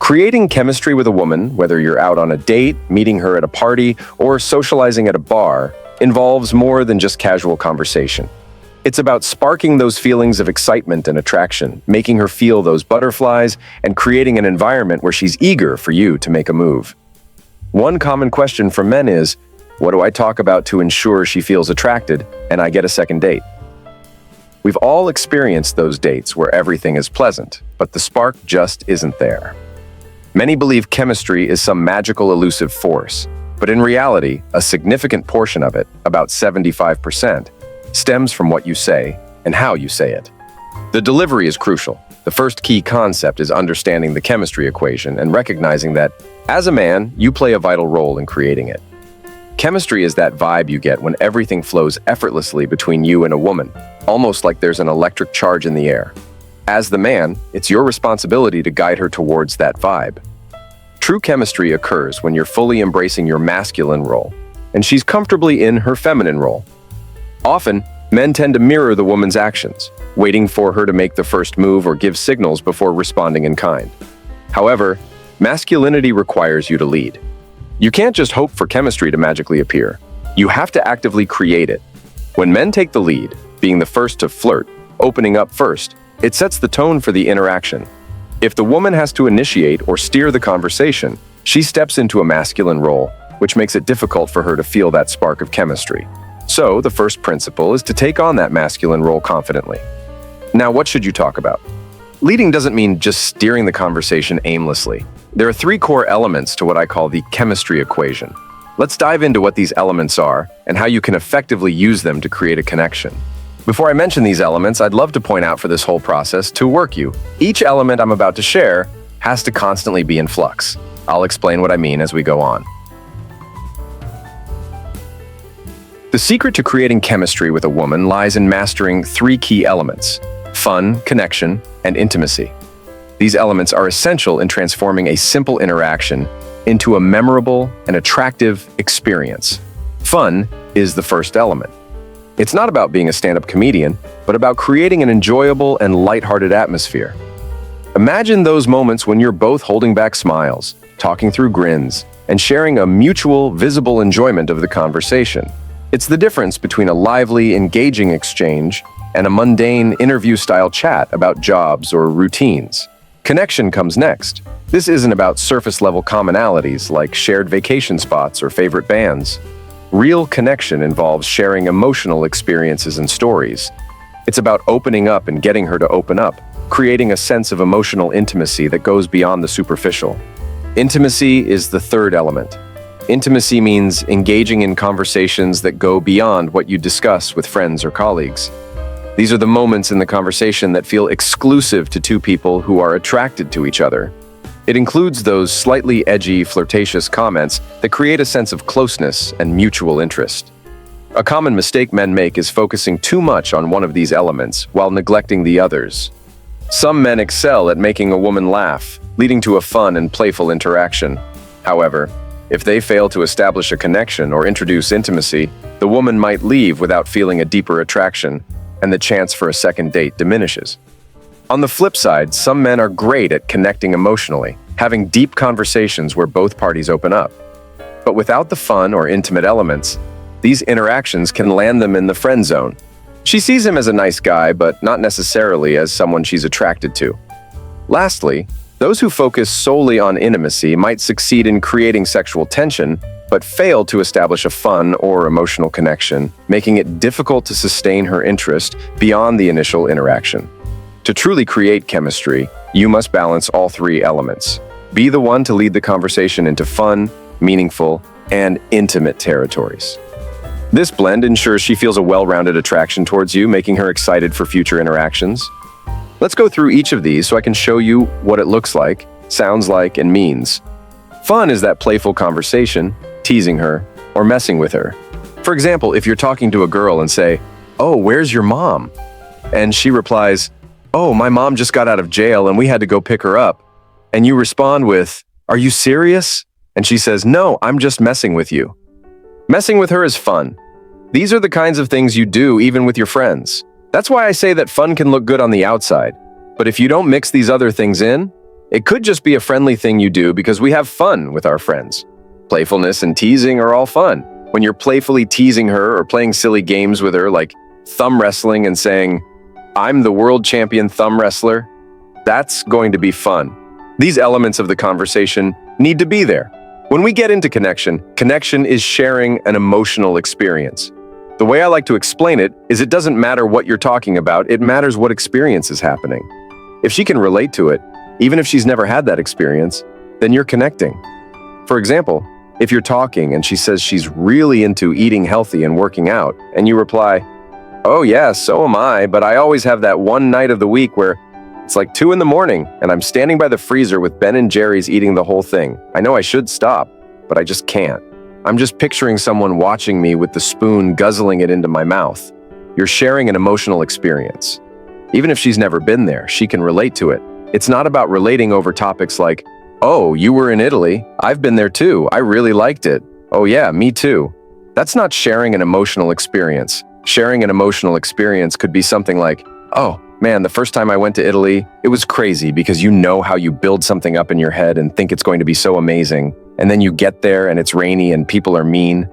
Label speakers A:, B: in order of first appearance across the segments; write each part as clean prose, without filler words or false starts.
A: Creating chemistry with a woman, whether you're out on a date, meeting her at a party, or socializing at a bar, involves more than just casual conversation. It's about sparking those feelings of excitement and attraction, making her feel those butterflies, and creating an environment where she's eager for you to make a move. One common question from men is, what do I talk about to ensure she feels attracted and I get a second date? We've all experienced those dates where everything is pleasant, but the spark just isn't there. Many believe chemistry is some magical elusive force, but in reality, a significant portion of it, about 75%, stems from what you say and how you say it. The delivery is crucial. The first key concept is understanding the chemistry equation and recognizing that, as a man, you play a vital role in creating it. Chemistry is that vibe you get when everything flows effortlessly between you and a woman, almost like there's an electric charge in the air. As the man, it's your responsibility to guide her towards that vibe. True chemistry occurs when you're fully embracing your masculine role, and she's comfortably in her feminine role. Often, men tend to mirror the woman's actions, waiting for her to make the first move or give signals before responding in kind. However, masculinity requires you to lead. You can't just hope for chemistry to magically appear. You have to actively create it. When men take the lead, being the first to flirt, opening up first, it sets the tone for the interaction. If the woman has to initiate or steer the conversation, she steps into a masculine role, which makes it difficult for her to feel that spark of chemistry. So, the first principle is to take on that masculine role confidently. Now, what should you talk about? Leading doesn't mean just steering the conversation aimlessly. There are 3 core elements to what I call the chemistry equation. Let's dive into what these elements are and how you can effectively use them to create a connection. Before I mention these elements, I'd love to point out for this whole process to work you. Each element I'm about to share has to constantly be in flux. I'll explain what I mean as we go on. The secret to creating chemistry with a woman lies in mastering 3 key elements: fun, connection, and intimacy. These elements are essential in transforming a simple interaction into a memorable and attractive experience. Fun is the first element. It's not about being a stand-up comedian, but about creating an enjoyable and lighthearted atmosphere. Imagine those moments when you're both holding back smiles, talking through grins, and sharing a mutual, visible enjoyment of the conversation. It's the difference between a lively, engaging exchange and a mundane, interview-style chat about jobs or routines. Connection comes next. This isn't about surface-level commonalities like shared vacation spots or favorite bands. Real connection involves sharing emotional experiences and stories. It's about opening up and getting her to open up, creating a sense of emotional intimacy that goes beyond the superficial. Intimacy is the third element. Intimacy means engaging in conversations that go beyond what you discuss with friends or colleagues. These are the moments in the conversation that feel exclusive to 2 people who are attracted to each other. It includes those slightly edgy, flirtatious comments that create a sense of closeness and mutual interest. A common mistake men make is focusing too much on one of these elements while neglecting the others. Some men excel at making a woman laugh, leading to a fun and playful interaction. However, if they fail to establish a connection or introduce intimacy, the woman might leave without feeling a deeper attraction, and the chance for a second date diminishes. On the flip side, some men are great at connecting emotionally, having deep conversations where both parties open up. But without the fun or intimate elements, these interactions can land them in the friend zone. She sees him as a nice guy, but not necessarily as someone she's attracted to. Lastly, those who focus solely on intimacy might succeed in creating sexual tension, but fail to establish a fun or emotional connection, making it difficult to sustain her interest beyond the initial interaction. To truly create chemistry, you must balance all 3 elements. Be the one to lead the conversation into fun, meaningful, and intimate territories. This blend ensures she feels a well-rounded attraction towards you, making her excited for future interactions. Let's go through each of these so I can show you what it looks like, sounds like, and means. Fun is that playful conversation, teasing her, or messing with her. For example, if you're talking to a girl and say, "Oh, where's your mom?" And she replies, "Oh, my mom just got out of jail and we had to go pick her up." And you respond with, "Are you serious?" And she says, "No, I'm just messing with you." Messing with her is fun. These are the kinds of things you do even with your friends. That's why I say that fun can look good on the outside. But if you don't mix these other things in, It could just be a friendly thing you do because we have fun with our friends. Playfulness and teasing are all fun. When you're playfully teasing her or playing silly games with her, like thumb wrestling and saying, "I'm the world champion thumb wrestler," that's going to be fun. These elements of the conversation need to be there. When we get into connection is sharing an emotional experience. The way I like to explain it is it doesn't matter what you're talking about, it matters what experience is happening. If she can relate to it, even if she's never had that experience, then you're connecting. For example, if you're talking and she says she's really into eating healthy and working out, and you reply, "Oh yeah, so am I, but I always have that one night of the week where it's like 2 a.m. and I'm standing by the freezer with Ben & Jerry's eating the whole thing. I know I should stop, but I just can't. I'm just picturing someone watching me with the spoon guzzling it into my mouth." You're sharing an emotional experience. Even if she's never been there, she can relate to it. It's not about relating over topics like, "Oh, you were in Italy. I've been there too. I really liked it. Oh yeah, me too." That's not sharing an emotional experience. Sharing an emotional experience could be something like, "Oh, man, the first time I went to Italy, it was crazy because you know how you build something up in your head and think it's going to be so amazing. And then you get there and it's rainy and people are mean."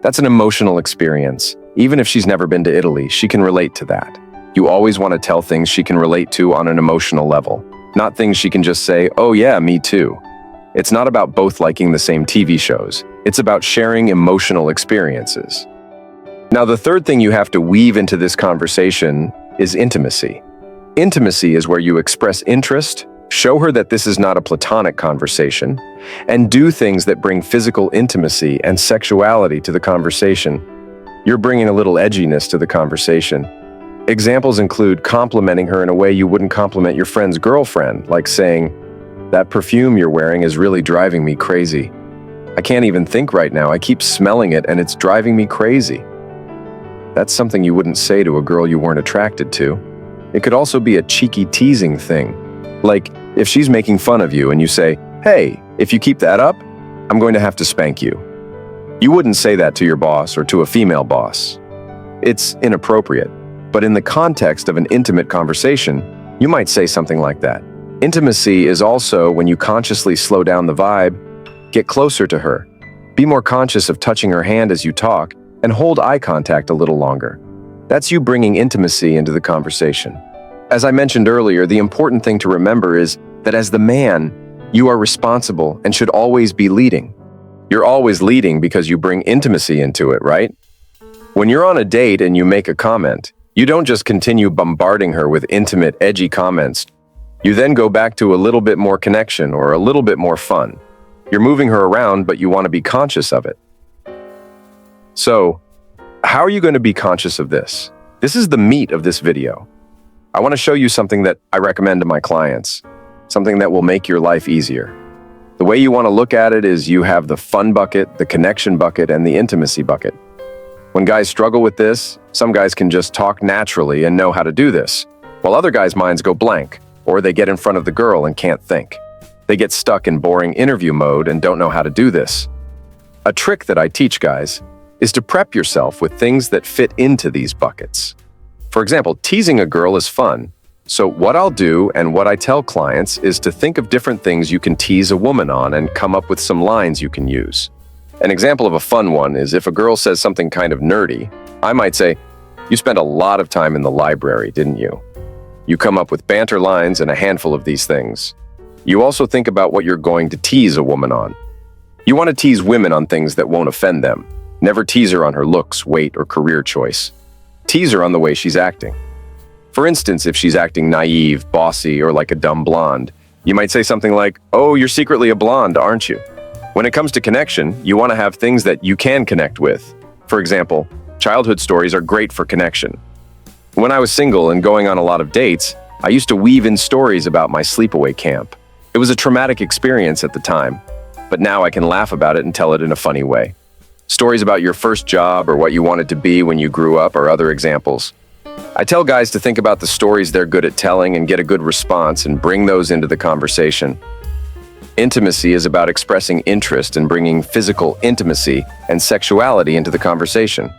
A: That's an emotional experience. Even if she's never been to Italy, she can relate to that. You always want to tell things she can relate to on an emotional level, not things she can just say, "Oh yeah, me too." It's not about both liking the same TV shows. It's about sharing emotional experiences. Now, the third thing you have to weave into this conversation is intimacy. Intimacy is where you express interest, show her that this is not a platonic conversation, and do things that bring physical intimacy and sexuality to the conversation. You're bringing a little edginess to the conversation. Examples include complimenting her in a way you wouldn't compliment your friend's girlfriend, like saying, "That perfume you're wearing is really driving me crazy. I can't even think right now. I keep smelling it and it's driving me crazy." That's something you wouldn't say to a girl you weren't attracted to. It could also be a cheeky teasing thing. Like, if she's making fun of you and you say, "Hey, if you keep that up, I'm going to have to spank you." You wouldn't say that to your boss or to a female boss. It's inappropriate. But in the context of an intimate conversation, you might say something like that. Intimacy is also when you consciously slow down the vibe, get closer to her, be more conscious of touching her hand as you talk, and hold eye contact a little longer. That's you bringing intimacy into the conversation. As I mentioned earlier, the important thing to remember is that as the man, you are responsible and should always be leading. You're always leading because you bring intimacy into it, right? When you're on a date and you make a comment, you don't just continue bombarding her with intimate, edgy comments. You then go back to a little bit more connection or a little bit more fun. You're moving her around, but you want to be conscious of it. So, how are you going to be conscious of this? This is the meat of this video. I want to show you something that I recommend to my clients, something that will make your life easier. The way you want to look at it is you have the fun bucket, the connection bucket, and the intimacy bucket. When guys struggle with this, some guys can just talk naturally and know how to do this, while other guys' minds go blank, or they get in front of the girl and can't think. They get stuck in boring interview mode and don't know how to do this. A trick that I teach guys is to prep yourself with things that fit into these buckets. For example, teasing a girl is fun. So what I'll do and what I tell clients is to think of different things you can tease a woman on and come up with some lines you can use. An example of a fun one is if a girl says something kind of nerdy, I might say, "You spent a lot of time in the library, didn't you?" You come up with banter lines and a handful of these things. You also think about what you're going to tease a woman on. You want to tease women on things that won't offend them. Never tease her on her looks, weight, or career choice. Tease her on the way she's acting. For instance, if she's acting naive, bossy, or like a dumb blonde, you might say something like, "Oh, you're secretly a blonde, aren't you?" When it comes to connection, you want to have things that you can connect with. For example, childhood stories are great for connection. When I was single and going on a lot of dates, I used to weave in stories about my sleepaway camp. It was a traumatic experience at the time, but now I can laugh about it and tell it in a funny way. Stories about your first job or what you wanted to be when you grew up are other examples. I tell guys to think about the stories they're good at telling and get a good response and bring those into the conversation. Intimacy is about expressing interest and bringing physical intimacy and sexuality into the conversation.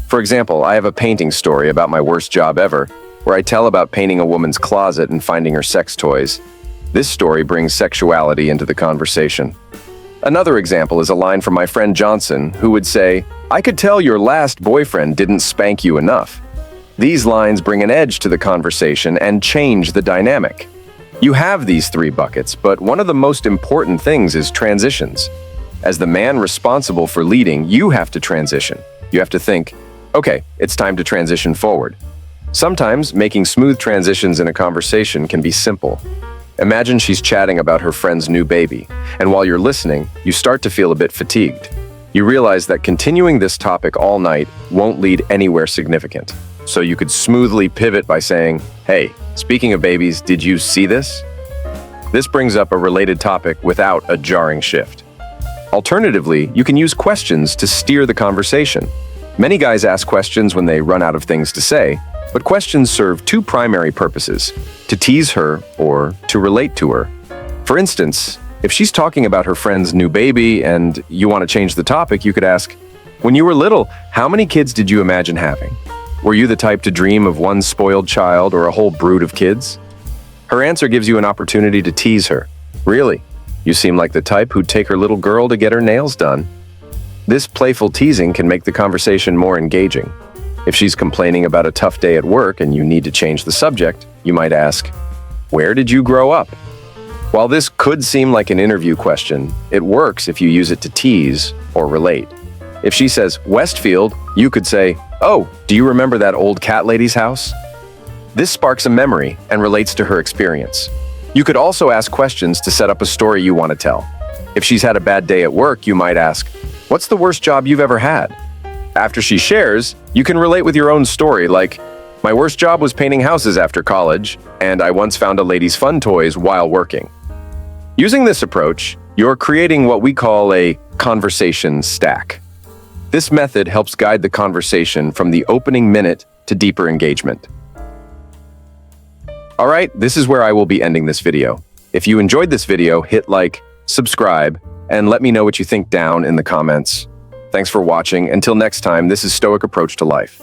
A: For example, I have a painting story about my worst job ever, where I tell about painting a woman's closet and finding her sex toys. This story brings sexuality into the conversation. Another example is a line from my friend Johnson, who would say, "I could tell your last boyfriend didn't spank you enough." These lines bring an edge to the conversation and change the dynamic. You have these three buckets, but one of the most important things is transitions. As the man responsible for leading, you have to transition. You have to think, okay, it's time to transition forward. Sometimes making smooth transitions in a conversation can be simple. Imagine she's chatting about her friend's new baby, and while you're listening, you start to feel a bit fatigued. You realize that continuing this topic all night won't lead anywhere significant. So you could smoothly pivot by saying, "Hey, speaking of babies, did you see this?" This brings up a related topic without a jarring shift. Alternatively, you can use questions to steer the conversation. Many guys ask questions when they run out of things to say, but questions serve two primary purposes: to tease her or to relate to her. For instance, if she's talking about her friend's new baby and you want to change the topic, you could ask, "When you were little, how many kids did you imagine having? Were you the type to dream of one spoiled child or a whole brood of kids?" Her answer gives you an opportunity to tease her. "Really? You seem like the type who'd take her little girl to get her nails done." This playful teasing can make the conversation more engaging. If she's complaining about a tough day at work and you need to change the subject, you might ask, "Where did you grow up?" While this could seem like an interview question, it works if you use it to tease or relate. If she says Westfield, you could say, "Oh, do you remember that old cat lady's house?" This sparks a memory and relates to her experience. You could also ask questions to set up a story you want to tell. If she's had a bad day at work, you might ask, "What's the worst job you've ever had?" After she shares, you can relate with your own story, like, "My worst job was painting houses after college, and I once found a lady's fun toys while working." Using this approach, you're creating what we call a conversation stack. This method helps guide the conversation from the opening minute to deeper engagement. All right, this is where I will be ending this video. If you enjoyed this video, hit like, subscribe, and let me know what you think down in the comments. Thanks for watching. Until next time, this is Stoic Approach to Life.